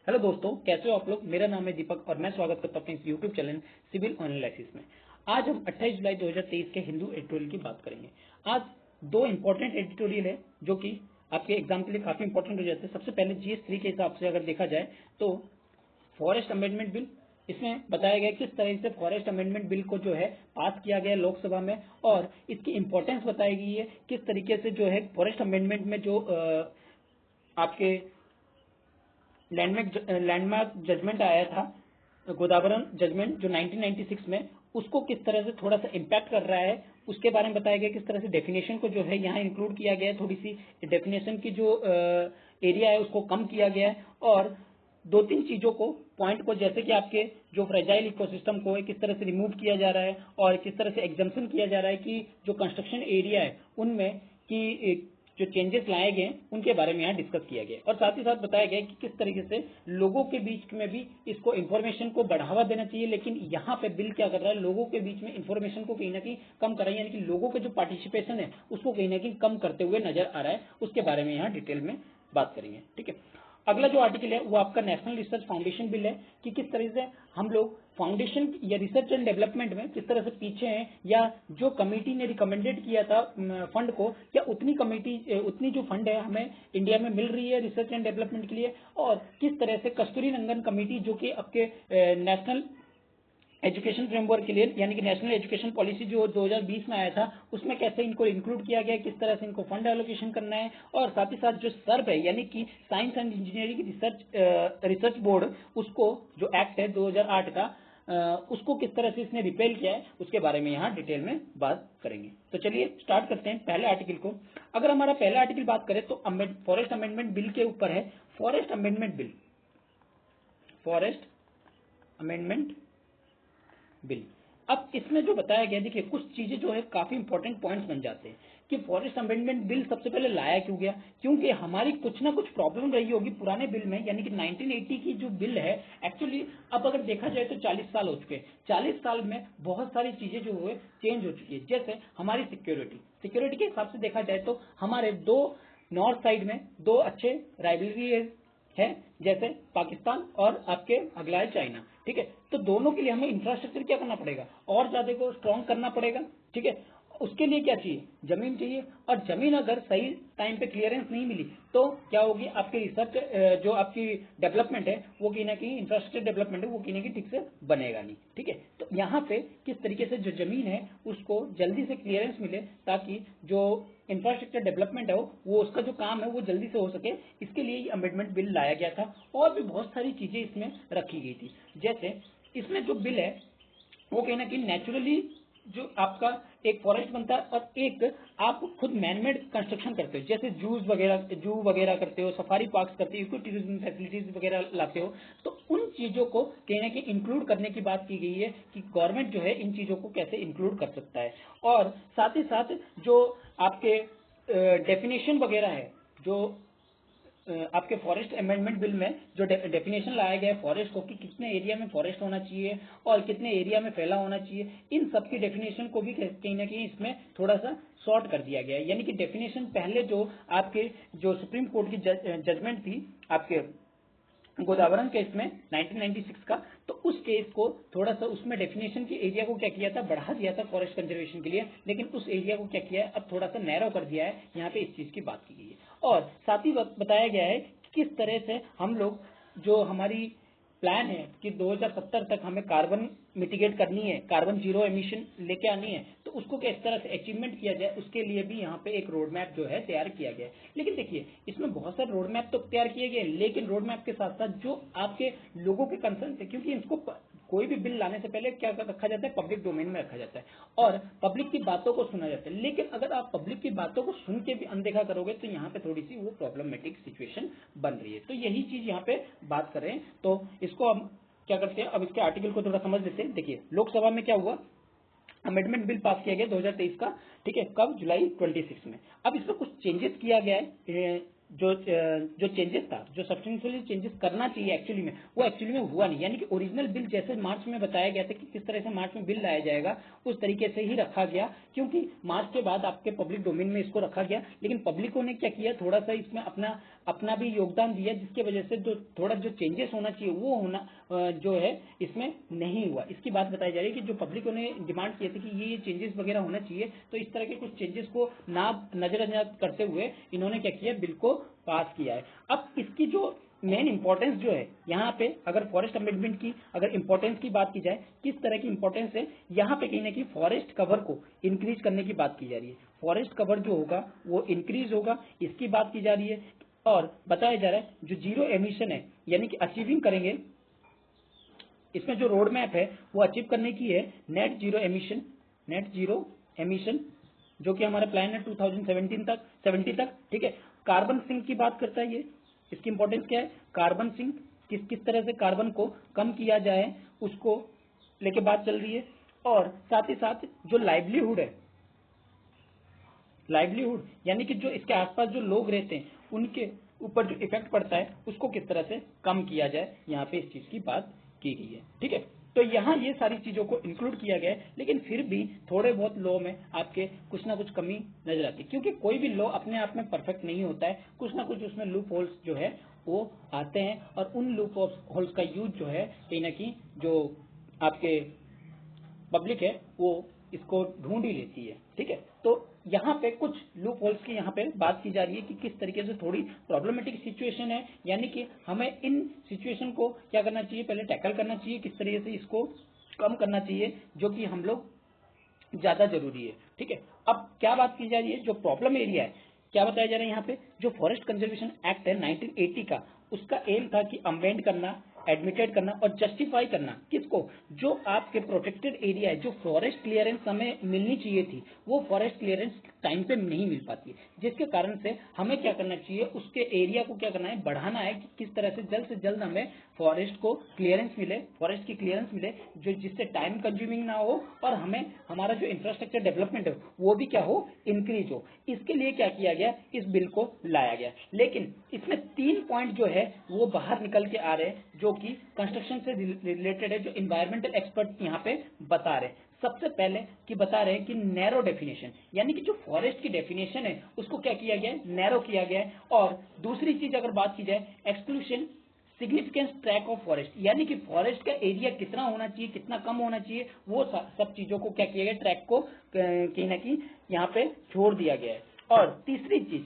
Hello दोस्तों, कैसे हो आप लोग। मेरा नाम है दीपक और मैं स्वागत करता हूं अपने इस यूट्यूब चैनल सिविल एनालिसिस में। आज हम 28 जुलाई 2023 के हिंदू एडिटोरियल की बात करेंगे। आज दो इंपॉर्टेंट एडिटोरियल है जो कि आपके एग्जाम के लिए काफी इंपॉर्टेंट हो जाते हैं। सबसे पहले GS3 के हिसाब से अगर देखा जाए तो फॉरेस्ट अमेंडमेंट बिल, इसमें बताया गया किस तरह से फॉरेस्ट अमेंडमेंट बिल को जो है पास किया गया लोकसभा में और इसकी इंपॉर्टेंस बताई गई है। किस तरीके से जो है फॉरेस्ट अमेंडमेंट में जो आपके लैंडमार्क जजमेंट आया था, गोदावरम जजमेंट जो 1996 में, उसको किस तरह से थोड़ा सा इम्पैक्ट कर रहा है उसके बारे में बताया गया। किस तरह से डेफिनेशन को जो है यहाँ इंक्लूड किया गया है, थोड़ी सी डेफिनेशन की जो एरिया है उसको कम किया गया है और दो तीन चीजों को पॉइंट को, जैसे कि आपके जो फ्रेजाइल इकोसिस्टम को है किस तरह से रिमूव किया जा रहा है और किस तरह से एग्जम्पशन किया जा रहा है कि जो कंस्ट्रक्शन एरिया है उनमें कि जो चेंजेस लाए गए उनके बारे में यहाँ डिस्कस किया गया और साथ ही साथ बताया गया कि किस तरीके से लोगों के बीच में भी इसको इन्फॉर्मेशन को बढ़ावा देना चाहिए। लेकिन यहाँ पे बिल क्या कर रहा है, लोगों के बीच में इन्फॉर्मेशन को कहीं ना कहीं कम कर रहा है, यानी कि लोगों के जो पार्टिसिपेशन है उसको कहीं ना कहीं कम करते हुए नजर आ रहा है। उसके बारे में यहाँ डिटेल में बात करेंगे। ठीक है, अगला जो आर्टिकल है वो आपका नेशनल रिसर्च फाउंडेशन बिल है कि किस तरह से हम लोग फाउंडेशन या रिसर्च एंड डेवलपमेंट में किस तरह से पीछे हैं, या जो कमेटी ने रिकमेंडेड किया था फंड को, क्या उतनी जो फंड है हमें इंडिया में मिल रही है रिसर्च एंड डेवलपमेंट के लिए, और किस तरह से कस्तूरी रंगन कमेटी जो कि आपके नेशनल एजुकेशन फ्रेमवर्क के लिए, यानी कि नेशनल एजुकेशन पॉलिसी जो 2020 में आया था, उसमें कैसे इनको इंक्लूड किया गया, किस तरह से इनको फंड एलोकेशन करना है, और साथ ही साथ जो सर्व है यानी कि science and engineering research board, उसको जो एक्ट है 2008 का, उसको किस तरह से इसने रिपेल किया है उसके बारे में यहाँ डिटेल में बात करेंगे। तो चलिए स्टार्ट करते हैं पहले आर्टिकल को। अगर हमारा पहला आर्टिकल बात करें तो फॉरेस्ट अमेंडमेंट बिल के ऊपर है। फॉरेस्ट अमेंडमेंट बिल, अब इसमें जो बताया गया, देखिए कुछ चीजें जो है काफी इंपॉर्टेंट पॉइंट्स बन जाते हैं कि फॉरेस्ट अमेंडमेंट बिल सबसे पहले लाया क्यों गया, क्योंकि हमारी कुछ ना कुछ प्रॉब्लम रही होगी पुराने बिल में, यानी कि 1980 की जो बिल है एक्चुअली अब अगर देखा जाए तो 40 साल हो चुके हैं। 40 साल में बहुत सारी चीजें जो हुए चेंज हो चुकी है। जैसे हमारी सिक्योरिटी के हिसाब से देखा जाए तो हमारे दो नॉर्थ साइड में दो अच्छे राइवलरी है, जैसे पाकिस्तान और आपके अगला है चाइना। ठीक है, तो दोनों के लिए हमें इंफ्रास्ट्रक्चर क्या करना पड़ेगा, और ज्यादा को स्ट्रॉन्ग करना पड़ेगा। ठीक है, उसके लिए क्या चाहिए, जमीन चाहिए, और जमीन अगर सही टाइम पे क्लियरेंस नहीं मिली तो क्या होगी, आपकी रिसर्च जो आपकी डेवलपमेंट है वो कहीं ना कहीं, इंफ्रास्ट्रक्चर डेवलपमेंट है वो कहीं ना कहीं ठीक से बनेगा नहीं। ठीक है, तो यहाँ पे किस तरीके से जो जमीन है उसको जल्दी से क्लियरेंस मिले ताकि जो इंफ्रास्ट्रक्चर डेवलपमेंट है वो उसका जो काम है वो जल्दी से हो सके, इसके लिए ये अमेंडमेंट बिल लाया गया था। और भी बहुत सारी चीजें इसमें रखी गई थी। जैसे इसमें जो बिल है वो कहीं ना कहीं नेचुरली जो आपका एक फॉरेस्ट बनता है और एक आप खुद मैनमेड कंस्ट्रक्शन करते हो, जैसे जू वगैरह करते हो, सफारी पार्क्स करते हो, इको टूरिज्म फैसिलिटीज वगैरह लाते हो, तो उन चीजों को कहीं ना कहीं इंक्लूड करने की बात की गई है कि गवर्नमेंट जो है इन चीजों को कैसे इंक्लूड कर सकता है। और साथ ही साथ जो आपके डेफिनेशन वगैरह है, जो आपके फॉरेस्ट अमेंडमेंट बिल में जो डेफिनेशन लाया गया है फॉरेस्ट को, कि कितने एरिया में फॉरेस्ट होना चाहिए और कितने एरिया में फैला होना चाहिए, इन सब की डेफिनेशन को भी कहीं ना कहीं इसमें थोड़ा सा शॉर्ट कर दिया गया है। यानी कि डेफिनेशन पहले जो आपके जो सुप्रीम कोर्ट की जजमेंट थी आपके गोदावरम केस में 1996 का, तो उस केस को थोड़ा सा उसमें डेफिनेशन की एरिया को क्या किया था, बढ़ा दिया था फॉरेस्ट कंजर्वेशन के लिए, लेकिन उस एरिया को क्या किया है अब थोड़ा सा नैरो कर दिया है। यहाँ पे इस चीज की बात की गई है और साथ ही बताया गया है कि किस तरह से हम लोग, जो हमारी प्लान है कि 2070 तक हमें कार्बन मिटिगेट करनी है, कार्बन जीरो एमिशन लेके आनी है, तो उसको किस तरह से अचीवमेंट किया जाए उसके लिए भी यहाँ पे एक रोड मैप जो है तैयार किया गया है। लेकिन देखिए इसमें बहुत सारे रोड मैप तो तैयार किए गए, लेकिन रोड मैप के साथ साथ जो आपके लोगों के कंसर्न थे, क्योंकि इसको कोई भी बिल लाने से पहले क्या रखा जाता है, पब्लिक डोमेन में रखा जाता है और पब्लिक की बातों को सुना जाता है। लेकिन अगर आप पब्लिक की बातों को सुन के भी अनदेखा करोगे तो यहाँ पे थोड़ी सी वो प्रॉब्लमेटिक सिचुएशन बन रही है। तो यही चीज यहाँ पे बात कर रहे हैं। तो इसको हम क्या करते हैं, अब इसके आर्टिकल को थोड़ा समझ लेते हैं। देखिए लोकसभा में क्या हुआ, अमेंडमेंट बिल पास किया गया 2023 का। ठीक है, कब, जुलाई 26 में। अब इसमें कुछ चेंजेस किया गया है, जो चेंजेस था, जो सब्सटेंशियली चेंजेस करना चाहिए एक्चुअली में, वो एक्चुअली में हुआ नहीं। यानी कि ओरिजिनल बिल जैसे मार्च में बताया गया था कि किस तरह से मार्च में बिल लाया जाएगा, उस तरीके से ही रखा गया, क्योंकि मार्च के बाद आपके पब्लिक डोमेन में इसको रखा गया। लेकिन पब्लिकों ने क्या किया, थोड़ा सा इसमें अपना अपना भी योगदान दिया, जिसके वजह से जो थोड़ा जो चेंजेस होना चाहिए वो होना जो है इसमें नहीं हुआ। इसकी बात बताई जा रही है कि जो पब्लिक ने डिमांड किए थे कि ये चेंजेस वगैरह होना चाहिए, तो इस तरह के कुछ चेंजेस को नजरअंदाज करते हुए इन्होंने क्या किया, बिल को पास किया है। अब इसकी जो मेन इंपॉर्टेंस जो है यहाँ पे, अगर फॉरेस्ट अमेंडमेंट की अगर इंपॉर्टेंस की बात की जाए, किस तरह की इंपॉर्टेंस है, यहाँ पे कहीं ना कहीं फॉरेस्ट कवर को इंक्रीज करने की बात की जा रही है। फॉरेस्ट कवर जो होगा वो इंक्रीज होगा, इसकी बात की जा रही है। और बताया जा रहा है जो जीरो एमिशन है, यानी कि अचीविंग करेंगे, इसमें जो रोड मैप है वो अचीव करने की है नेट जीरो एमिशन, जो कि हमारा प्लान है 2070 तक। ठीक है, कार्बन सिंक की बात करता है ये, इसकी इंपॉर्टेंस क्या है, कार्बन सिंक किस तरह से कार्बन को कम किया जाए उसको लेके बात चल रही है। और साथ ही साथ जो लाइवलीहुड है, लाइवलीहुड यानी कि जो इसके आसपास जो लोग रहते हैं उनके ऊपर जो इफेक्ट पड़ता है उसको किस तरह से कम किया जाए, यहाँ पे इस चीज की बात की गई है। ठीक है, तो यहाँ ये सारी चीजों को इंक्लूड किया गया है, लेकिन फिर भी थोड़े बहुत लॉ में आपके कुछ ना कुछ कमी नजर आती है, क्योंकि कोई भी लॉ अपने आप में परफेक्ट नहीं होता है, कुछ ना कुछ उसमें लूप होल्स जो है वो आते हैं, और उन लूप होल्स का यूज जो है कहीं ना कहीं जो आपके पब्लिक है वो इसको ढूंढ ही लेती है। ठीक है, तो यहाँ पे कुछ लूप होल्स की यहाँ पे बात की जा रही है कि किस तरीके से थोड़ी प्रॉब्लमेटिक सिचुएशन है, यानी कि हमें इन सिचुएशन को क्या करना चाहिए, पहले टैकल करना चाहिए, किस तरीके से इसको कम करना चाहिए, जो कि हम लोग ज्यादा जरूरी है। ठीक है, अब क्या बात की जा रही है, जो प्रॉब्लम एरिया है, क्या बताया जा रहा है यहाँ पे, जो फॉरेस्ट कंजर्वेशन एक्ट है 1980 का, उसका एम था कि अमेंड करना, एडमिटेड करना और जस्टिफाई करना किसको, जो आपके प्रोटेक्टेड एरिया है, जो फॉरेस्ट क्लियरेंस हमें मिलनी चाहिए थी वो फॉरेस्ट क्लियरेंस टाइम पे नहीं मिल पाती है, जिसके कारण से हमें क्या करना चाहिए, उसके एरिया को क्या करना है, बढ़ाना है कि किस तरह से जल्द हमें फॉरेस्ट को क्लियरेंस मिले, फॉरेस्ट की क्लियरेंस मिले, जो जिससे टाइम कंज्यूमिंग ना हो और हमें हमारा जो इंफ्रास्ट्रक्चर डेवलपमेंट है वो भी क्या हो, इंक्रीज हो। इसके लिए क्या किया गया, इस बिल को लाया गया, लेकिन इसमें 3 पॉइंट जो है वो बाहर निकल के आ रहे हैं, जो कि कंस्ट्रक्शन से रिलेटेड है, जो इन्वायरमेंटल एक्सपर्ट यहाँ पे बता रहे हैं। सबसे पहले कि बता रहे हैं कि नैरो डेफिनेशन, यानी कि जो फॉरेस्ट की डेफिनेशन है उसको क्या किया गया है, नैरो किया गया है। और दूसरी चीज अगर बात की जाए, exclusion significance track of forest, यानी कि फॉरेस्ट का एरिया कितना होना चाहिए, कितना कम होना चाहिए, वो सब चीजों को क्या किया गया, ट्रैक को कहीं ना कहीं यहाँ पे छोड़ दिया गया है। और तीसरी चीज,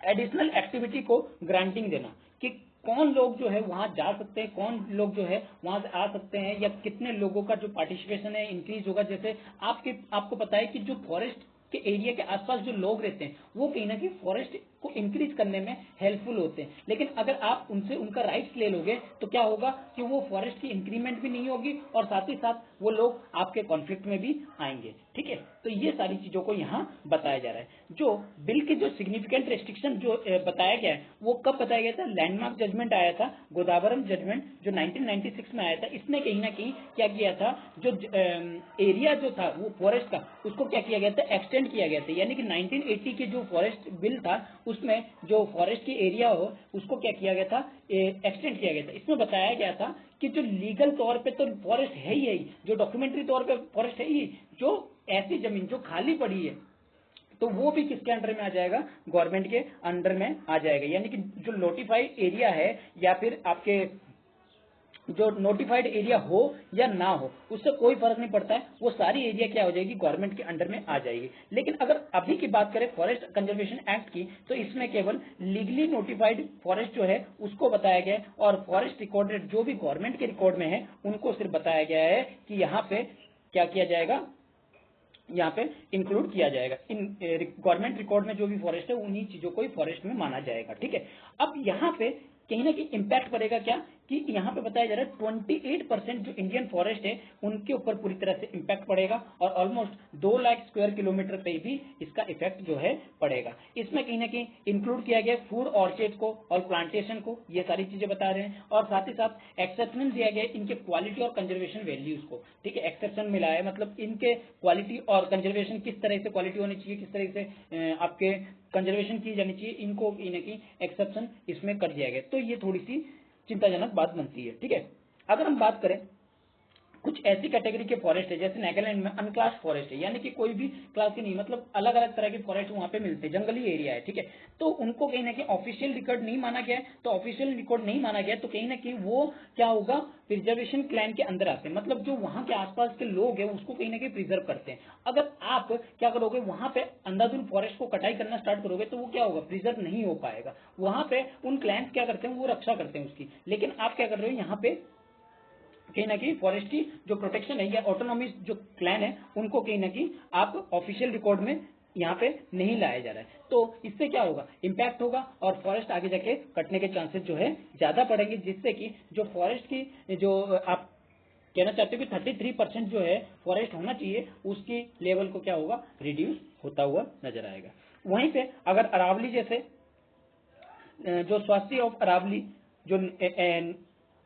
एडिशनल एक्टिविटी को ग्रांटिंग देना, कि कौन लोग जो है वहां जा सकते हैं, कौन लोग जो है वहां से आ सकते हैं, या कितने लोगों का जो पार्टिसिपेशन है इंक्रीज होगा। जैसे आपको पता है कि जो फॉरेस्ट के एरिया के आसपास जो लोग रहते हैं वो कहीं ना कहीं फॉरेस्ट को इंक्रीज करने में हेल्पफुल होते हैं, लेकिन अगर आप उनसे उनका राइट्स ले लोगे तो क्या होगा कि वो फॉरेस्ट की इंक्रीमेंट भी नहीं होगी और साथ ही साथ वो लोग आपके कॉन्फ्लिक्ट में भी आएंगे। ठीक है, तो ये सारी चीजों को यहाँ बताया जा रहा है। जो बिल के जो सिग्निफिकेंट रेस्ट्रिक्शन जो बताया गया है वो कब बताया गया था, लैंडमार्क जजमेंट आया था, गोदावरम जजमेंट जो 1996 में आया था, इसने कहीं ना कहीं क्या किया था, जो एरिया जो था वो फॉरेस्ट का उसको क्या किया गया था, एक्सटेंड किया गया था, यानी कि 1980 के जो फॉरेस्ट बिल था उसमें जो फॉरेस्ट की एरिया हो उसको क्या किया गया था, एक्सटेंड किया गया था। इसमें बताया गया था कि जो लीगल तौर पे तो फॉरेस्ट है ही, जो डॉक्यूमेंट्री तौर पे फॉरेस्ट है ही, जो ऐसी जमीन जो खाली पड़ी है तो वो भी किसके अंडर में आ जाएगा, गवर्नमेंट के अंडर में आ जाएगा। यानी कि जो नोटिफाइड एरिया है या फिर आपके जो नोटिफाइड एरिया हो या ना हो उससे कोई फर्क नहीं पड़ता है, वो सारी एरिया क्या हो जाएगी, गवर्नमेंट के अंडर में आ जाएगी। लेकिन अगर अभी की बात करें फॉरेस्ट कंजर्वेशन एक्ट की, तो इसमें केवल लीगली नोटिफाइड फॉरेस्ट जो है उसको बताया गया है, और फॉरेस्ट रिकॉर्डेड जो भी गवर्नमेंट के रिकॉर्ड में है उनको सिर्फ बताया गया है कि यहाँ पे क्या किया जाएगा, यहाँ पे इंक्लूड किया जाएगा। इन गवर्नमेंट रिकॉर्ड में जो भी फॉरेस्ट है उन्हीं चीजों को ही फॉरेस्ट में माना जाएगा। ठीक है, अब यहाँ पे कहीं ना कहीं इम्पैक्ट पड़ेगा क्या, कि यहाँ पे बताया जा रहा है 28% जो इंडियन फॉरेस्ट है उनके ऊपर पूरी तरह से इम्पैक्ट पड़ेगा, और ऑलमोस्ट 2 लाख स्क्वायर किलोमीटर पे भी इसका इफेक्ट जो है पड़ेगा। इसमें कहीं ना कहीं इंक्लूड किया गया फूड ऑर्चर्ड को और प्लांटेशन को, ये सारी चीजें बता रहे हैं, और साथ ही साथ एक्सेप्शन दिया गया इनके क्वालिटी और कंजर्वेशन वैल्यूज को। ठीक है, एक्सेप्शन मिला है, मतलब इनके क्वालिटी और कंजर्वेशन किस तरह से क्वालिटी होनी चाहिए, किस तरह से आपके कंजर्वेशन की जानी चाहिए, इनको कहीं ना कहीं एक्सेप्शन इसमें कर दिया गया। तो ये थोड़ी सी चिंताजनक बात बनती है। ठीक है, अगर हम बात करें कुछ ऐसी कैटेगरी के फॉरेस्ट है जैसे नागालैंड में अनक्लास फॉरेस्ट है, यानी कि कोई भी क्लास की नहीं, मतलब अलग अलग तरह के फॉरेस्ट वहां पे मिलते हैं, जंगली एरिया है, ठीक है। तो उनको कहीं ना कहीं ऑफिशियल रिकॉर्ड नहीं माना गया है, तो ऑफिशियल रिकॉर्ड नहीं माना गया तो कहीं ना कहीं वो क्या होगा, प्रिजर्वेशन प्लान के अंदर आते हैं, मतलब जो वहां के आसपास के लोग हैं उसको कहीं ना कहीं प्रिजर्व करते हैं। अगर आप क्या करोगे, वहां पे अंधाधुंध फॉरेस्ट को कटाई करना स्टार्ट करोगे तो वो क्या होगा, प्रिजर्व नहीं हो पाएगा। वहां पे उन क्लैंस क्या करते हैं, वो रक्षा करते हैं उसकी, लेकिन आप क्या कर रहे हो, यहाँ पे कहीं ना कहीं फॉरेस्ट की जो प्रोटेक्शन है या ऑटोनॉमी जो क्लैन है उनको कहीं ना कहीं आप ऑफिशियल रिकॉर्ड में यहाँ पे नहीं लाया जा रहा है। तो इससे क्या होगा, इम्पैक्ट होगा और फॉरेस्ट आगे जाके कटने के चांसेस जो है ज्यादा बढ़ेंगे, जिससे कि जो फॉरेस्ट की जो आप कहना चाहते हो कि 33% जो है फॉरेस्ट होना चाहिए, उसकी लेवल को क्या होगा, रिड्यूस होता हुआ नजर आएगा। वहीं पे अगर अरावली जैसे जो स्वास्थ्य ऑफ अरावली जो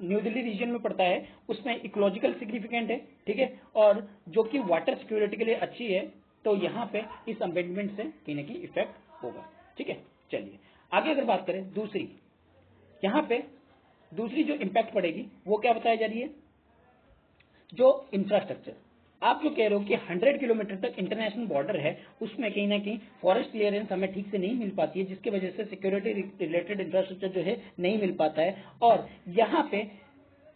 न्यू दिल्ली रीजन में पड़ता है, उसमें इकोलॉजिकल सिग्निफिकेंट है, ठीक है, और जो कि वाटर सिक्योरिटी के लिए अच्छी है, तो यहाँ पे इस अमेंडमेंट से कहीं ना कहीं इफेक्ट होगा, ठीक है। चलिए आगे अगर बात करें दूसरी, यहाँ पे दूसरी जो इम्पैक्ट पड़ेगी वो क्या बताई जा रही है, जो इंफ्रास्ट्रक्चर आप जो कह रहे हो कि 100 किलोमीटर तक इंटरनेशनल बॉर्डर है, उसमें कहीं ना कहीं फॉरेस्ट क्लियरेंस हमें ठीक से नहीं मिल पाती है, जिसकी वजह से सिक्योरिटी रिलेटेड इंफ्रास्ट्रक्चर जो है नहीं मिल पाता है। और यहाँ पे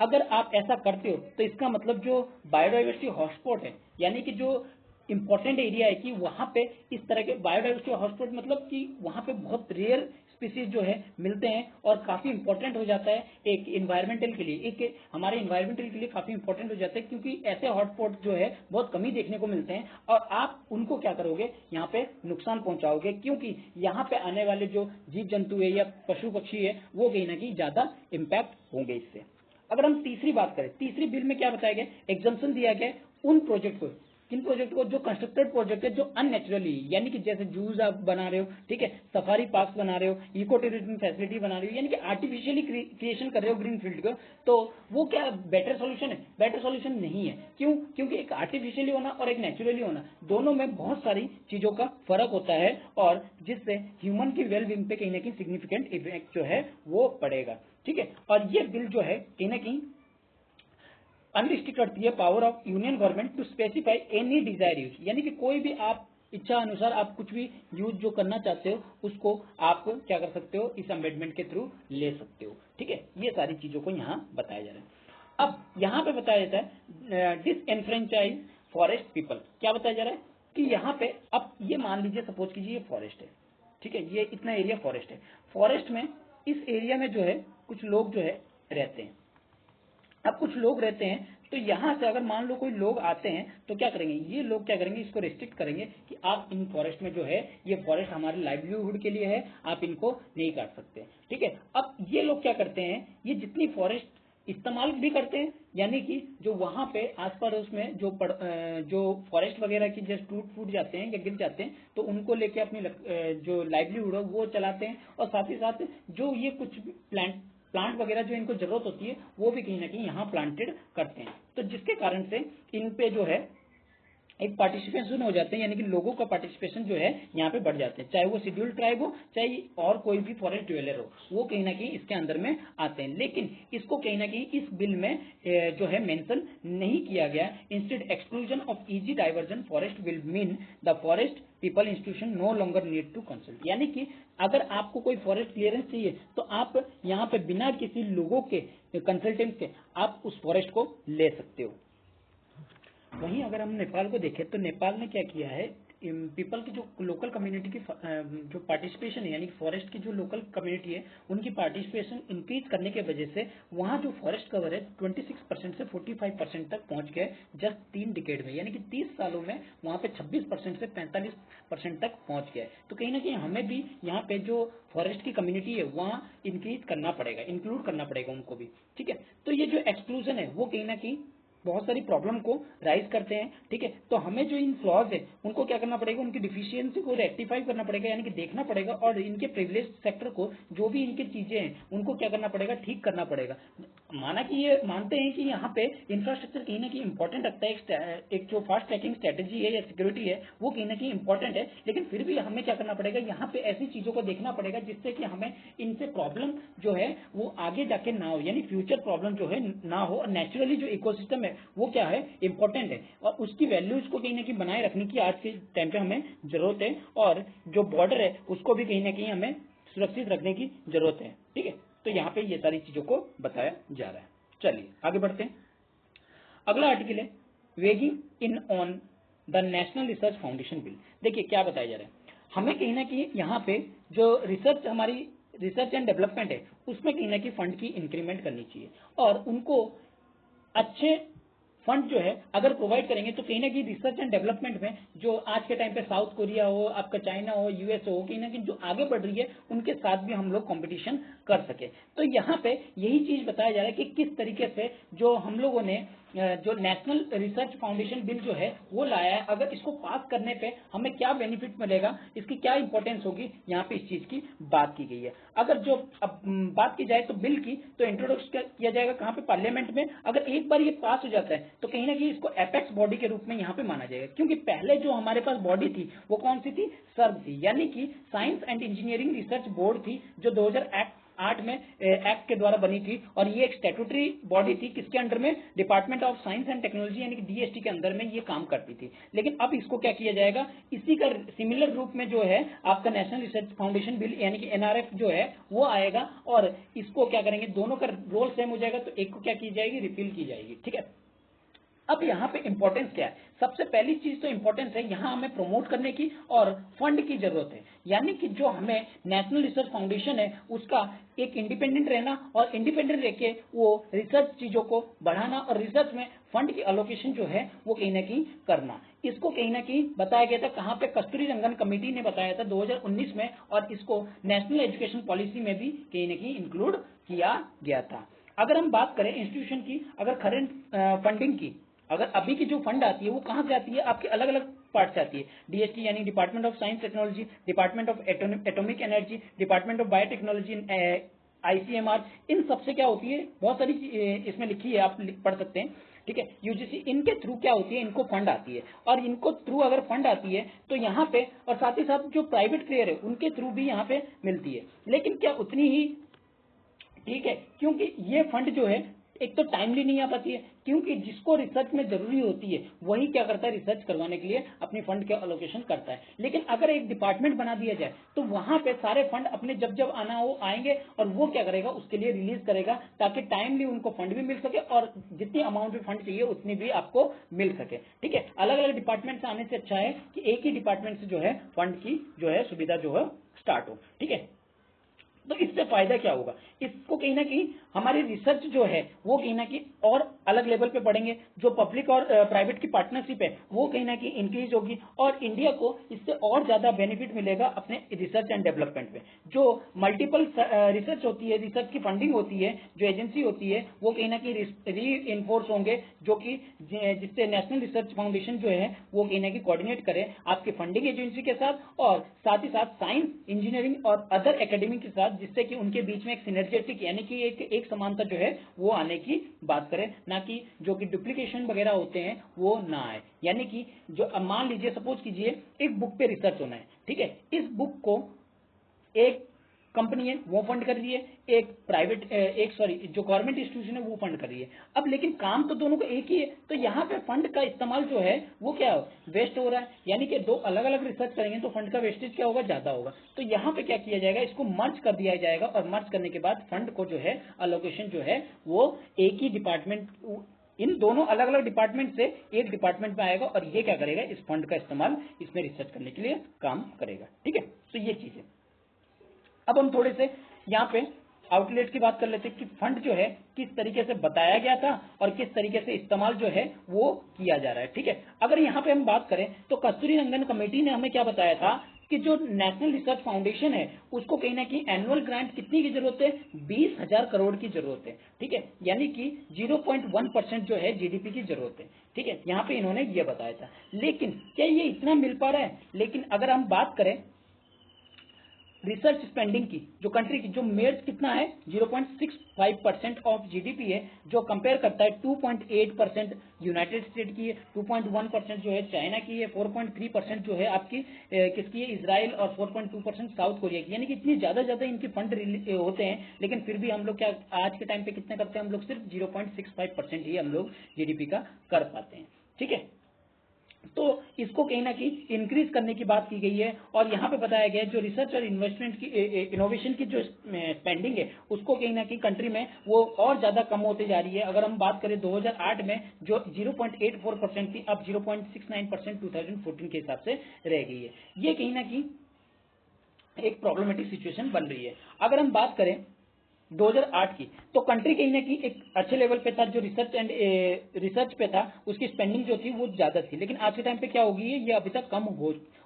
अगर आप ऐसा करते हो तो इसका मतलब जो बायोडाइवर्सिटी हॉटस्पॉट है, यानी कि जो इंपॉर्टेंट एरिया है कि वहां पे इस तरह के बायोडाइवर्सिटी हॉटस्पॉट, मतलब कि वहां पे बहुत रेयर स्पीसीज जो है मिलते हैं और काफी इंपॉर्टेंट हो जाता है एक इन्वायरमेंटल के लिए, एक हमारे इन्वायरमेंटल के लिए काफी इंपॉर्टेंट हो जाता है, क्योंकि ऐसे हॉटस्पॉट जो है बहुत कम ही देखने को मिलते हैं और आप उनको क्या करोगे, यहाँ पे नुकसान पहुंचाओगे, क्योंकि यहाँ पे आने वाले जो जीव जंतु है या पशु पक्षी है वो कहीं ना कहीं ज्यादा इम्पैक्ट होंगे इससे। अगर हम तीसरी बात करें, तीसरी बिल में क्या बताया गया, एग्जम्पशन दिया गया उन प्रोजेक्ट को, किन प्रोजेक्ट को, जो कंस्ट्रक्टेड प्रोजेक्ट है जो अननेचुरली, यानी कि जैसे जूज आप बना रहे हो, ठीक है, सफारी पार्क बना रहे हो, इको टूरिज्म फैसिलिटी बना रहे हो, यानी कि आर्टिफिशियली क्रिएशन कर रहे हो ग्रीन फील्ड को, तो वो क्या बेटर सॉल्यूशन है, बेटर सॉल्यूशन नहीं है। क्यों, क्योंकि एक आर्टिफिशियली होना और एक नेचुरली होना, दोनों में बहुत सारी चीजों का फर्क होता है और जिससे ह्यूमन की वेलबींग पे कहीं ना कहीं सिग्निफिकेंट इफेक्ट जो है वो पड़ेगा, ठीक है। और ये बिल जो है कहीं ना कहीं अनरिस्ट्रिक्ट करती है power of union government to specify any desire use, यानी कि कोई भी आप इच्छा अनुसार आप कुछ भी यूज जो करना चाहते हो उसको आप क्या कर सकते हो, इस अमेंडमेंट के थ्रू ले सकते हो, ठीक है। ये सारी चीजों को यहाँ बताया जा रहा है। अब यहाँ पे बताया जाता है डिसएनफ्रेंचाइज फॉरेस्ट पीपल, क्या बताया जा रहा है कि यहाँ पे अब ये मान लीजिए, सपोज कीजिए ये फॉरेस्ट है, ठीक है, ये इतना एरिया फॉरेस्ट है, फॉरेस्ट में इस एरिया में जो है कुछ लोग जो है रहते हैं। अब कुछ लोग रहते हैं तो यहां से अगर मान लो कोई लोग आते हैं तो क्या करेंगे, ये लोग क्या करेंगे, इसको रिस्ट्रिक्ट करेंगे कि आप इन फॉरेस्ट में जो है, ये फॉरेस्ट हमारे लाइवलीहुड के लिए है, आप इनको नहीं काट सकते, ठीक है। अब ये लोग क्या करते हैं, ये जितनी फॉरेस्ट इस्तेमाल भी करते हैं, यानी कि जो वहां पे आस पड़ोस में जो फॉरेस्ट वगैरह की जस्ट टूट फूट जाते हैं या गिर जाते हैं तो उनको लेके अपनी जो लाइवलीहुड है वो चलाते हैं, और साथ ही साथ जो ये कुछ प्लांट वगैरह जो इनको जरूरत होती है वो भी कहीं ना कहीं यहाँ प्लांटेड करते हैं, तो जिसके कारण से इन पे जो है एक पार्टिसिपेशन हो जाते हैं, यानी कि लोगों का पार्टिसिपेशन जो है यहाँ पे बढ़ जाते हैं, चाहे वो शेड्यूल्ड ट्राइब हो चाहे और कोई भी फॉरेस्ट ड्वेलर हो, वो कहीं ना कहीं इसके अंदर में आते हैं। लेकिन इसको कहीं ना कहीं इस बिल में जो है मेंशन नहीं किया गया। Instead exclusion of easy diversion forest will mean the forest people institution no longer need to consult, यानी कि अगर आपको कोई फॉरेस्ट क्लियरेंस चाहिए तो आप यहाँ पे बिना किसी लोगों के कंसल्टेंट के आप उस फॉरेस्ट को ले सकते हो। वहीं अगर हम नेपाल को देखें तो नेपाल ने क्या किया है, पीपल की जो लोकल कम्युनिटी की जो पार्टिसिपेशन है, यानी फॉरेस्ट की जो लोकल कम्युनिटी है उनकी पार्टिसिपेशन इंक्रीज करने की वजह से वहां जो फॉरेस्ट कवर है 26% से 45% तक पहुंच गए जस्ट 3 डिकेड में, यानी कि 30 सालों में वहां पे 26% से 45% तक पहुंच गया है। तो कहीं ना कहीं हमें भी यहाँ पे जो फॉरेस्ट की कम्युनिटी है वहाँ इंक्रीज करना पड़ेगा, इंक्लूड करना पड़ेगा उनको भी, ठीक है। तो ये जो एक्सक्लूजन है वो कहीं ना कहीं बहुत सारी प्रॉब्लम को राइज करते हैं, ठीक है। तो हमें जो इन फ्लॉज है उनको क्या करना पड़ेगा, उनकी डिफिशियंसी को रेक्टिफाई करना पड़ेगा, यानी कि देखना पड़ेगा और इनके प्रिविलेज सेक्टर को जो भी इनकी चीजें हैं उनको क्या करना पड़ेगा, ठीक करना पड़ेगा। माना कि ये मानते हैं कि यहाँ पे इंफ्रास्ट्रक्चर कहीं ना कहीं इंपॉर्टेंट रखता है, एक जो फास्ट ट्रैकिंग स्ट्रेटेजी है या सिक्योरिटी है वो कहीं ना कहीं इंपॉर्टेंट है, लेकिन फिर भी हमें क्या करना पड़ेगा, यहाँ पे ऐसी चीज़ों को देखना पड़ेगा जिससे कि हमें इनसे प्रॉब्लम जो है वो आगे जाके ना हो, यानी फ्यूचर प्रॉब्लम जो है ना हो, और नेचुरली जो इकोसिस्टम है वो क्या है, इंपॉर्टेंट है, और उसकी वैल्यूज को कहीं ना कहीं बनाए रखने की आज के टाइम पे हमें जरूरत है, और जो बॉर्डर है उसको भी कहीं ना कहीं हमें सुरक्षित रखने की जरूरत है। ठीक है, तो यहाँ पे ये सारी चीजों को बताया जा रहा है। चलिए आगे बढ़ते हैं। अगला आर्टिकल है weighing in on the national research foundation bill. देखिए क्या बताया जा रहा है, हमें कहीं ना कहीं यहाँ पे जो रिसर्च हमारी रिसर्च एंड डेवलपमेंट है उसमें कहीं ना कहीं फंड की इंक्रीमेंट करनी चाहिए, और उनको अच्छे फंड जो है अगर प्रोवाइड करेंगे तो कहीं ना कहीं रिसर्च एंड डेवलपमेंट में जो आज के टाइम पे साउथ कोरिया हो, आपका चाइना हो, यूएस हो, कहीं ना कहीं जो आगे बढ़ रही है उनके साथ भी हम लोग कंपटीशन कर सके। तो यहाँ पे यही चीज बताया जा रहा है कि किस तरीके से जो हम लोगों ने जो नेशनल रिसर्च फाउंडेशन बिल जो है वो लाया है, अगर इसको पास करने पे हमें क्या बेनिफिट मिलेगा, इसकी क्या इंपॉर्टेंस होगी, यहाँ पे इस चीज की बात की गई है। अगर जो अब बात की जाए तो बिल की, तो इंट्रोड्यूस किया जाएगा कहाँ पे, पार्लियामेंट में। अगर एक बार ये पास हो जाता है तो कहीं ना कहीं इसको एपेक्स बॉडी के रूप में यहाँ पे माना जाएगा, क्योंकि पहले जो हमारे पास बॉडी थी वो कौन सी थी, सर्व थी, यानी कि science and engineering research board थी, जो 2008 में एक्ट के द्वारा बनी थी, और ये एक स्टैट्यूटरी बॉडी थी, किसके अंडर में, department of science and technology यानी कि डीएसटी के अंदर में ये काम करती थी। लेकिन अब इसको क्या किया जाएगा, इसी का सिमिलर रूप में जो है आपका नेशनल रिसर्च फाउंडेशन बिल यानी कि एनआरएफ जो है वो आएगा, और इसको क्या करेंगे, दोनों का रोल सेम हो जाएगा, तो एक को क्या की जाएगी, रिपील की जाएगी। ठीक है, अब यहाँ पे इंपॉर्टेंस क्या है, सबसे पहली चीज तो इंपॉर्टेंस है यहाँ हमें प्रमोट करने की और फंड की जरूरत है, यानी कि जो हमें नेशनल रिसर्च फाउंडेशन है उसका एक इंडिपेंडेंट रहना, और इंडिपेंडेंट रह के वो रिसर्च चीजों को बढ़ाना, और रिसर्च में फंड की अलोकेशन जो है वो कहीं ना कहीं करना। इसको कहीं ना कहीं बताया गया था कहाँ पे, कस्तूरी रंगन कमेटी ने बताया था 2019 में, और इसको नेशनल एजुकेशन पॉलिसी में भी कहीं ना कहीं इंक्लूड किया गया था। अगर हम बात करें इंस्टीट्यूशन की, अगर करंट फंडिंग की, अगर अभी की जो फंड आती है वो कहाँ से आती है, आपके अलग अलग पार्ट से आती है, डीएसटी यानी department of science technology, department of atomic energy, department of biotechnology, ICMR, इन सबसे क्या होती है, बहुत सारी इसमें लिखी है, आप पढ़ सकते हैं। ठीक है, यूजीसी, इनके थ्रू क्या होती है, इनको फंड आती है, और इनको थ्रू अगर फंड आती है तो यहाँ पे, और साथ ही साथ जो प्राइवेट प्लेयर है उनके थ्रू भी यहाँ पे मिलती है, लेकिन क्या उतनी ही ठीक है, क्योंकि ये फंड जो है एक तो टाइमली नहीं आ पाती है, क्योंकि जिसको रिसर्च में जरूरी होती है वही क्या करता है, रिसर्च करवाने के लिए अपनी फंड के अलोकेशन करता है। लेकिन अगर एक डिपार्टमेंट बना दिया जाए तो वहां पे सारे फंड अपने जब जब आना हो आएंगे, और वो क्या करेगा, उसके लिए रिलीज करेगा, ताकि टाइमली उनको फंड भी मिल सके, और जितनी अमाउंट में फंड चाहिए उतनी भी आपको मिल सके। ठीक है, अलग अलग डिपार्टमेंट से आने से अच्छा है कि एक ही डिपार्टमेंट से जो है फंड की जो है सुविधा जो है स्टार्ट हो। ठीक है, तो इससे फायदा क्या होगा, इसको कहीं ना कहीं हमारी रिसर्च जो है वो कहीं ना कहीं और अलग लेवल पे बढ़ेंगे, जो पब्लिक और प्राइवेट की पार्टनरशिप है वो कहीं ना कहीं इंक्रीज होगी, और इंडिया को इससे और ज्यादा बेनिफिट मिलेगा अपने रिसर्च एंड डेवलपमेंट में। जो मल्टीपल रिसर्च होती है, रिसर्च की फंडिंग होती है, जो एजेंसी होती है वो कहीं ना कहीं री इन्फोर्स होंगे, जो कि जिससे नेशनल रिसर्च फाउंडेशन जो है वो कहीं ना कहीं कोऑर्डिनेट करे आपके फंडिंग एजेंसी के साथ, और साथ ही साथ साइंस इंजीनियरिंग और अदर एकेडमिक के साथ, जिससे कि उनके बीच में एक सिनर्जेटिक यानी कि एक समानता जो है वो आने की बात करें, ना कि जो कि डुप्लीकेशन वगैरह होते हैं वो ना आए। यानी कि जो अब मान लीजिए, सपोज कीजिए एक बुक पे रिसर्च होना है, ठीक है, इस बुक को एक कंपनी है वो फंड कर रही है, एक प्राइवेट एक सॉरी जो गवर्नमेंट इंस्टीट्यूशन है वो फंड कर रही है। अब लेकिन काम तो दोनों का एक ही है, तो यहाँ पे फंड का इस्तेमाल जो है वो क्या वेस्ट हो रहा है, यानी कि दो अलग अलग रिसर्च करेंगे तो फंड का वेस्टेज क्या होगा, ज्यादा होगा। तो यहाँ पे क्या किया जाएगा, इसको मर्ज कर दिया जाएगा, और मर्ज करने के बाद फंड को जो है अलोकेशन जो है वो एक ही डिपार्टमेंट, इन दोनों अलग अलग डिपार्टमेंट से एक डिपार्टमेंट में आएगा, और ये क्या करेगा, इस फंड का इस्तेमाल इसमें रिसर्च करने के लिए काम करेगा। ठीक है, तो ये चीज है। अब हम थोड़े से यहाँ पे आउटलेट की बात कर लेते हैं कि फंड जो है किस तरीके से बताया गया था और किस तरीके से इस्तेमाल जो है वो किया जा रहा है। ठीक है, अगर यहाँ पे हम बात करें तो कस्तूरी रंगन कमेटी ने हमें क्या बताया था कि जो नेशनल रिसर्च फाउंडेशन है उसको कहीं ना कहीं एनुअल ग्रांट कितनी की जरूरत है, 20,000 करोड़ की जरूरत है। ठीक है, यानी कि 0.1% जो है जीडीपी की जरूरत है। ठीक है, यहाँ पे इन्होंने ये बताया था, लेकिन क्या ये इतना मिल पा रहा है, लेकिन अगर हम बात करें रिसर्च स्पेंडिंग की जो कंट्री की जो मेड कितना है 0.65% ऑफ जीडीपी है, जो कंपेयर करता है 2.8% यूनाइटेड स्टेट की है, 2.1% जो है चाइना की है, 4.3% जो है आपकी किसकी है इजराइल, और 4.2% साउथ कोरिया की। यानी कि इतनी ज्यादा इनके फंड होते हैं, लेकिन फिर भी हम लोग क्या आज के टाइम पे कितने करते हैं, हम लोग सिर्फ 0.65% ही हम लोग जीडीपी का कर पाते हैं। ठीक है, तो इसको कहीं ना कहीं इंक्रीज करने की बात की गई है, और यहाँ पे बताया गया है जो रिसर्च और इन्वेस्टमेंट की इनोवेशन की जो स्पेंडिंग है उसको कहीं ना कहीं कंट्री में वो और ज्यादा कम होते जा रही है। अगर हम बात करें 2008 में जो 0.84% थी, अब 0.69% 2014 के हिसाब से रह गई है। ये कहीं ना कहीं एक प्रॉब्लमेटिक सिचुएशन बन रही है। अगर हम बात करें 2008 की, तो कंट्री कहीं ना कहीं एक अच्छे लेवल पे था, जो रिसर्च पे था, उसकी स्पेंडिंग जो थी वो ज्यादा थी, लेकिन आज के टाइम पे क्या हो गई है, ये अभी तक कम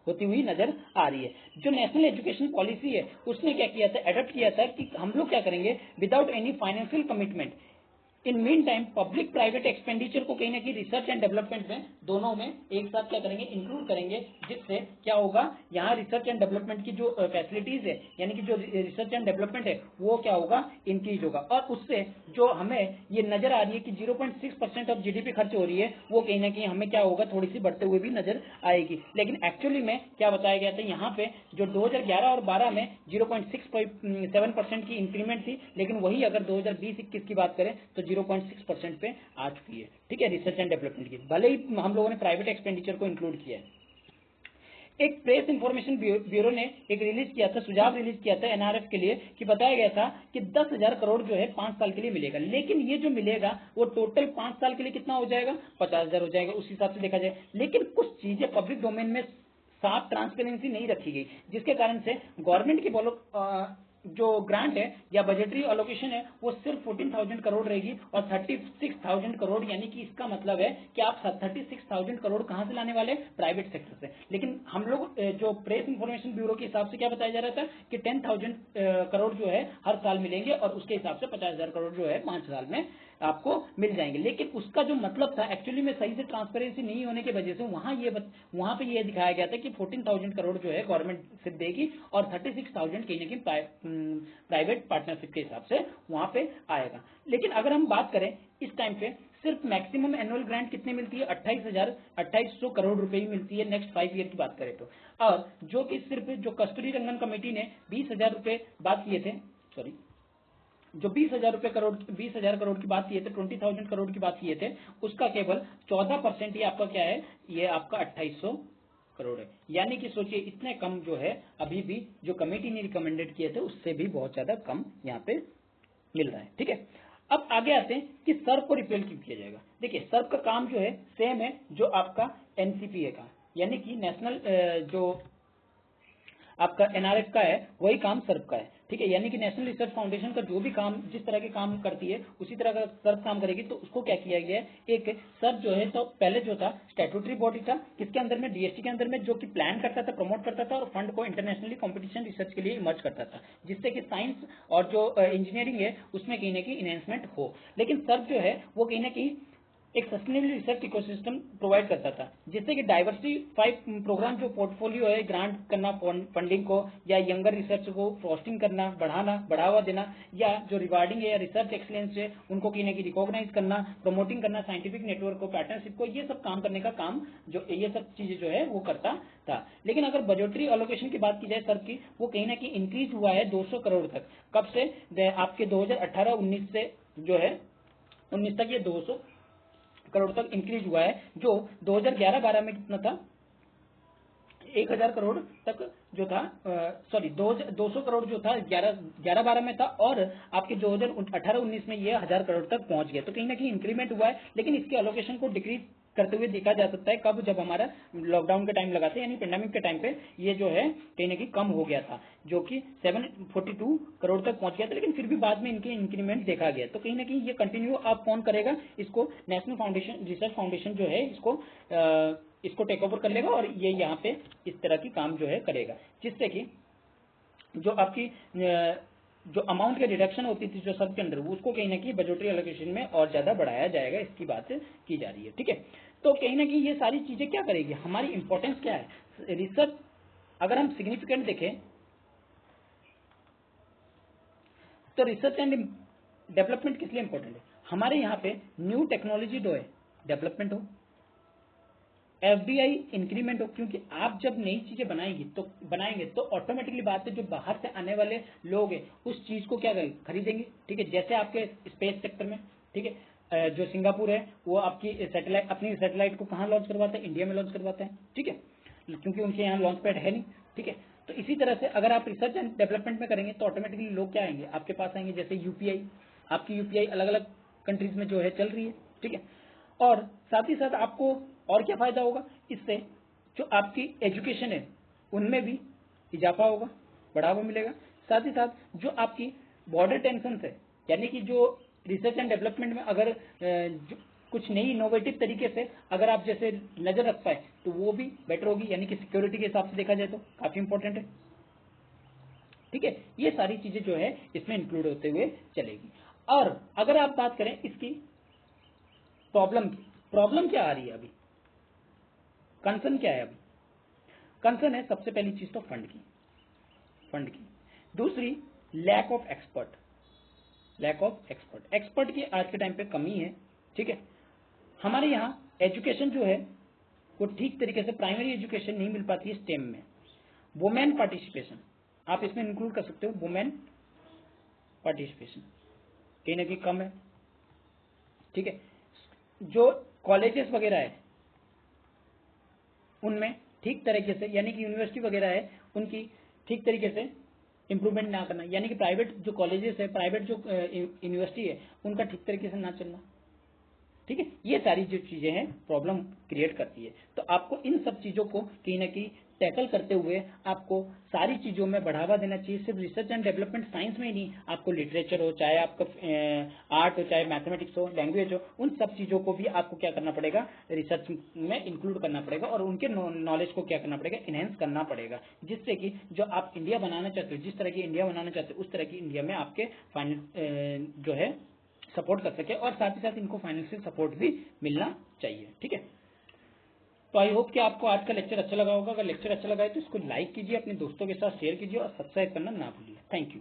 होती हुई नजर आ रही है। जो नेशनल एजुकेशन पॉलिसी है उसने क्या किया था, एडप्ट किया था कि हम लोग क्या करेंगे, without any financial commitment, in mean time public private expenditure को कहीं ना कहीं रिसर्च एंड डेवलपमेंट में दोनों में एक साथ क्या करेंगे, इंक्लूड करेंगे, जिससे क्या होगा, यहाँ रिसर्च एंड डेवलपमेंट की जो फैसिलिटीज है, यानी कि जो रिसर्च एंड डेवलपमेंट है वो क्या होगा, इंक्रीज होगा, और उससे जो हमें ये नजर आ रही है कि 0.6% ऑफ जीडीपी खर्च हो रही है, वो कहीं ना कहीं हमें क्या होगा, थोड़ी सी बढ़ते हुए भी नजर आएगी। लेकिन एक्चुअली में क्या बताया गया था, यहाँ पे जो 2011 और 12 में 0.67% की इंक्रीमेंट थी, लेकिन वही अगर 2020-21 की बात करें तो 0.6% पे आ चुकी है। ठीक है, रिसर्च एंड डेवलपमेंट की, भले ही हम लोगों ने प्राइवेट एक्सपेंडिचर को इंक्लूड किया है। एक प्रेस इंफॉर्मेशन ब्यूरो ने एक रिलीज किया था, सुझाव रिलीज किया था एनआरएफ के लिए, कि बताया गया था कि 10,000 करोड़ जो है 5 साल के लिए मिलेगा, लेकिन ये जो मिलेगा वो टोटल 5 साल के लिए कितना हो जाएगा, 50,000 हो जाएगा, उस हिसाब से देखा जाए। लेकिन कुछ चीजें पब्लिक डोमेन में साफ ट्रांसपेरेंसी नहीं रखी गई, जिसके कारण से गवर्नमेंट की जो ग्रांट है या बजटरी एलोकेशन है वो सिर्फ 14,000 करोड़ रहेगी, और 36,000 करोड़, यानी कि इसका मतलब है कि आप 36,000 करोड़ कहां से लाने वाले, प्राइवेट सेक्टर से। लेकिन हम लोग जो प्रेस इंफॉर्मेशन ब्यूरो के हिसाब से क्या बताया जा रहा था कि 10,000 करोड़ जो है हर साल मिलेंगे, और उसके हिसाब से 50,000 करोड़ जो है 5 साल में आपको मिल जाएंगे। लेकिन उसका जो मतलब था एक्चुअली में सही से ट्रांसपेरेंसी नहीं होने की वजह से वहां पे ये दिखाया गया था कि 14,000 करोड़ जो है गवर्नमेंट से देगी, और 36,000 कहीं ना कहीं प्राइवेट पार्टनरशिप के हिसाब से वहां पे आएगा। लेकिन अगर हम बात करें इस टाइम पे सिर्फ मैक्सिमम एनुअल ग्रांट कितनी मिलती है, 28,200 करोड़ रुपए ही मिलती है नेक्स्ट 5 ईयर की बात करें तो, और जो कि सिर्फ जो कस्तूरी रंगन कमेटी ने 20,000 रुपए बात किए थे, सॉरी जो 20,000 करोड़ की बात किए थे, 20,000 करोड़ की बात किए थे, उसका केवल 14% ही आपका क्या है, ये आपका 2,800 करोड़ है। यानी कि सोचिए इतने कम जो है अभी भी जो कमेटी ने रिकमेंडेड किए थे उससे भी बहुत ज्यादा कम यहाँ पे मिल रहा है। ठीक है, अब आगे आते हैं कि सर्व को रिपेल क्यों किया जाएगा। देखिए सर्व का काम जो है सेम है जो आपका एनसीपीए का, यानी कि नेशनल जो आपका एनआरएफ का है वही काम सर्व का है। ठीक है, यानी कि नेशनल रिसर्च फाउंडेशन का जो भी काम जिस तरह के काम करती है उसी तरह का सर्व काम करेगी। तो उसको क्या किया गया है, एक सर्व जो है तो पहले जो था स्टैट्यूटरी बॉडी था, किसके अंदर में, डीएसटी के अंदर में, जो कि प्लान करता था, प्रमोट करता था, और फंड को इंटरनेशनली कॉम्पिटिशन रिसर्च के लिए इमर्ज करता था, जिससे कि साइंस और जो इंजीनियरिंग है उसमें कहीं ना कहीं इनहेंसमेंट हो। लेकिन सर्व जो है वो कहीं ना कहीं एक सस्टेनेबल रिसर्च इकोसिस्टम प्रोवाइड करता था, जिससे कि डाइवर्सिफाइड प्रोग्राम जो पोर्टफोलियो है, ग्रांट करना फंडिंग को, या यंगर रिसर्च को फोस्टिंग करना, बढ़ावा देना, या जो रिवार्डिंग है या रिसर्च एक्सीलेंस है उनको कहीं ना कहीं रिकॉग्नाइज करना, प्रमोटिंग करना, साइंटिफिक नेटवर्क को, पार्टनरशिप को, ये सब काम करने का काम जो ये सब चीजें जो है वो करता था। लेकिन अगर बजटरी एलोकेशन की बात की जाए सर्व की, वो कहीं ना कहीं इंक्रीज हुआ है 200 करोड़ तक। कब से, आपके 2018-19 से जो है 19 तक ये 200 करोड़ तक इंक्रीज हुआ है, जो 2011-12 में कितना था, 1,000 करोड़ तक जो था, सॉरी 200 करोड़ जो था 11-12 में था, और आपके 2018-19 में ये 1,000 करोड़ तक पहुंच गया। तो कहीं ना कहीं इंक्रीमेंट हुआ है, लेकिन इसके एलोकेशन को डिक्रीज करते हुए देखा जा सकता है कब, जब हमारा लॉकडाउन के टाइम लगा था, यानी पेंडेमिक के टाइम पे ये जो है कहीं ना कहीं कम हो गया था, जो कि 742 करोड़ तक पहुंच गया था। लेकिन फिर भी बाद में इनके इंक्रीमेंट देखा गया। तो कहीं ना कहीं ये कंटिन्यू अब कौन करेगा इसको, नेशनल फाउंडेशन रिसर्च फाउंडेशन जो है इसको टेक ओवर कर लेगा, और ये यहाँ पे इस तरह की काम जो है करेगा, जिससे कि जो आपकी जो अमाउंट की रिडक्शन होती थी जो सब के अंदर, उसको कहीं ना कहीं बजटरी एलोकेशन में और ज्यादा बढ़ाया जाएगा, इसकी बात की जा रही है। ठीक है, तो कहीं ना कहीं ये सारी चीजें क्या करेगी, हमारी इंपॉर्टेंस क्या है रिसर्च, अगर हम सिग्निफिकेंट देखें तो रिसर्च एंड डेवलपमेंट किस लिए इंपॉर्टेंट है? हमारे यहाँ पे न्यू टेक्नोलॉजी जो है डेवलपमेंट हो, एफडीआई इंक्रीमेंट हो, क्योंकि आप जब नई चीजें बनाएंगे तो ऑटोमेटिकली बात है जो बाहर से आने वाले लोग हैं उस चीज को क्या खरीदेंगे। ठीक है, जैसे आपके स्पेस सेक्टर में, ठीक है, जो सिंगापुर है वो आपकी सैटेलाइट, अपनी सैटेलाइट को कहाँ लॉन्च करवाता है? इंडिया में लॉन्च करवाता है। ठीक है, क्योंकि उनके यहाँ लॉन्च पैड है नहीं। ठीक है, तो इसी तरह से अगर आप रिसर्च एंड डेवलपमेंट में करेंगे तो ऑटोमेटिकली लोग क्या आएंगे आपके पास आएंगे। जैसे यूपीआई, आपकी यूपीआई अलग अलग कंट्रीज में जो है चल रही है। ठीक है, और साथ ही साथ आपको और क्या फायदा होगा इससे? जो आपकी एजुकेशन है उनमें भी इजाफा होगा, बढ़ावा मिलेगा। साथ ही साथ जो आपकी बॉर्डर टेंशन है, यानी कि जो रिसर्च एंड डेवलपमेंट में अगर कुछ नई इनोवेटिव तरीके से अगर आप जैसे नजर रख पाए तो वो भी बेटर होगी, यानी कि सिक्योरिटी के हिसाब से देखा जाए तो काफी इंपॉर्टेंट है। ठीक है, ये सारी चीजें जो है इसमें इंक्लूड होते हुए चलेगी। और अगर आप बात करें इसकी प्रॉब्लम की, प्रॉब्लम क्या आ रही है अभी, कंसर्न क्या है अभी? कंसर्न है सबसे पहली चीज तो फंड की। दूसरी लैक ऑफ एक्सपर्ट, एक्सपर्ट की आज के टाइम पे कमी है। ठीक है, हमारे यहाँ एजुकेशन जो है वो ठीक तरीके से प्राइमरी एजुकेशन नहीं मिल पाती है स्टेम में। वुमेन पार्टिसिपेशन आप इसमें इंक्लूड कर सकते हो, वुमेन पार्टिसिपेशन कहीं ना कहीं कम है। ठीक है, जो कॉलेजेस वगैरह है उनमें ठीक तरीके से, यानी कि यूनिवर्सिटी वगैरह है उनकी ठीक तरीके से इंप्रूवमेंट ना करना, यानी कि प्राइवेट जो कॉलेजेस है, प्राइवेट जो यूनिवर्सिटी है उनका ठीक तरीके से ना चलना। ठीक है, ये सारी जो चीजें हैं प्रॉब्लम क्रिएट करती है। तो आपको इन सब चीजों को कहीं ना कहीं टैकल करते हुए आपको सारी चीजों में बढ़ावा देना चाहिए। सिर्फ रिसर्च एंड डेवलपमेंट साइंस में ही नहीं, आपको लिटरेचर हो, चाहे आपका आर्ट हो, चाहे मैथमेटिक्स हो, लैंग्वेज हो, उन सब चीजों को भी आपको क्या करना पड़ेगा, रिसर्च में इंक्लूड करना पड़ेगा और उनके नॉलेज को क्या करना पड़ेगा, इनहेंस करना पड़ेगा, जिससे कि जो आप इंडिया बनाना चाहते हो, जिस तरह की इंडिया बनाना चाहते हो उस तरह की इंडिया में आपके जो है सपोर्ट कर सके, और साथ ही साथ इनको फाइनेंशियल सपोर्ट भी मिलना चाहिए। ठीक है, तो आई होप कि आपको आज का लेक्चर अच्छा लगा होगा। अगर लेक्चर अच्छा लगा है तो इसको लाइक कीजिए, अपने दोस्तों के साथ शेयर कीजिए और सब्सक्राइब करना ना भूलिए। Thank you.